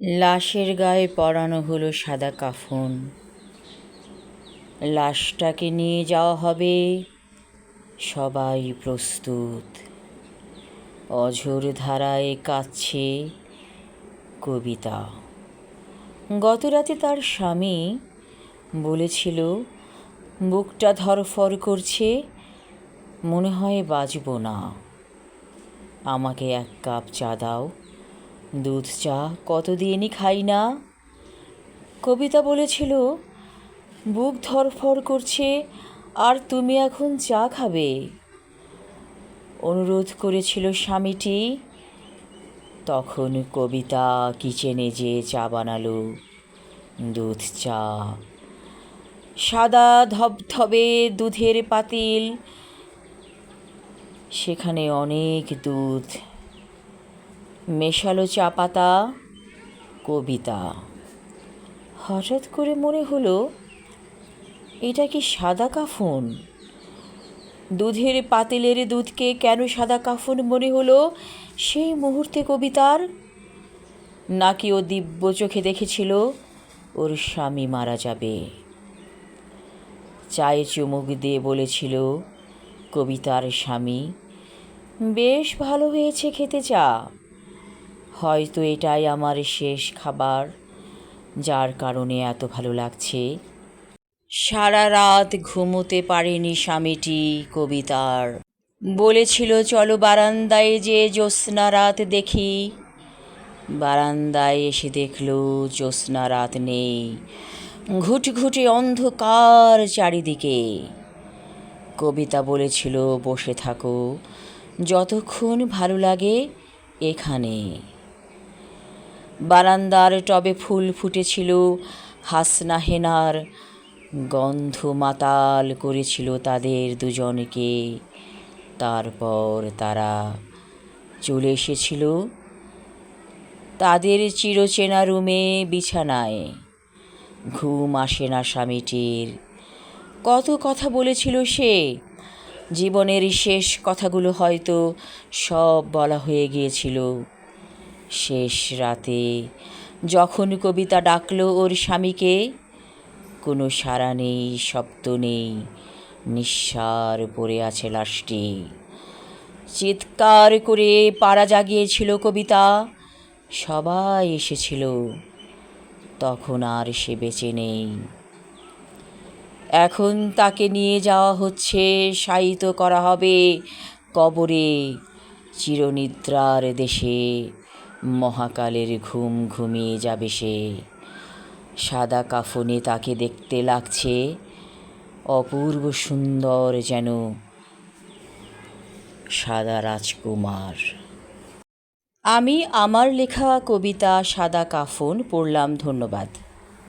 লাশের গায়ে পরানো হলো সাদা কাফন। লাশটাকে নিয়ে যাওয়া হবে, সবাই প্রস্তুত। অঝোর ধারায় কাঁদছে কবিতা। গতরাতে তার স্বামী বলেছিল, বুকটা ধড়ফড় করছে, মনে হয় বাঁচব না। আমাকে এক কাপ চা দাও, দুধ চা কতদিনই খাই না। কবিতা বলেছিল, বুক ধড়ফড় করছে আর তুমি এখন চা খাবে? অনুরোধ করেছিল স্বামীটি। তখন কবিতা কিচেনে যেয়ে চা বানালো, দুধ চা। সাদা ধবধবে দুধের পাতিল, সেখানে অনেক দুধ। মেশালো চা পাতা। কবিতা হঠাৎ করে মনে হলো, এটা কি সাদা কাফন? দুধের পাতিলের দুধকে কেন সাদা কাফন মনে হলো সেই মুহূর্তে কবিতার? নাকি ও দিব্য চোখে দেখেছিল ওর স্বামী মারা যাবে? চায়ে চুমুক দিয়ে বলেছিল কবিতার স্বামী, বেশ ভালো হয়েছে খেতে চা। হয়তো এটাই আমার শেষ খাবার, যার কারণে এত ভালো লাগছে। সারা রাত ঘুমোতে পারেনি স্বামীটি কবিতার। বলেছিল, চলো বারান্দায় যে জ্যোৎস্না রাত দেখি। বারান্দায় এসে দেখল জ্যোৎস্না রাত নেই, ঘুটঘুটে অন্ধকার চারিদিকে। কবিতা বলেছিল, বসে থাকো, যতক্ষণ ভালো লাগে এখানে। বারান্দার টবে ফুল ফুটেছিল, হাসনা হেনার গন্ধ মাতাল করেছিল তাদের দুজনকে। তারপর তারা চলে এসেছিল তাদের চিরচেনা রুমে, বিছানায়। ঘুম আসে না স্বামীটির। কত কথা বলেছিল সে, জীবনের শেষ কথাগুলো হয়তো সব বলা হয়ে গিয়েছিল। শেষ রাতে যখন কবিতা ডাকলো ওর স্বামীকে, কোনো সাড়া নেই, শব্দ নেই, নিঃসাড় পড়ে আছে লাশটি। চিৎকার করে পাড়া জাগিয়েছিল কবিতা, সবাই এসেছিল। তখন আর সে বেঁচে নেই। এখন তাকে নিয়ে যাওয়া হচ্ছে, শায়িত করা হবে কবরে, চিরনিদ্রার দেশে। মহাকালের ঘুম ঘুমিয়ে যাবে সে। সাদা কাফনে তাকে দেখতে লাগছে অপূর্ব সুন্দর, যেন সাদা রাজকুমার। আমি আমার লেখা কবিতা সাদা কাফন পড়লাম। ধন্যবাদ।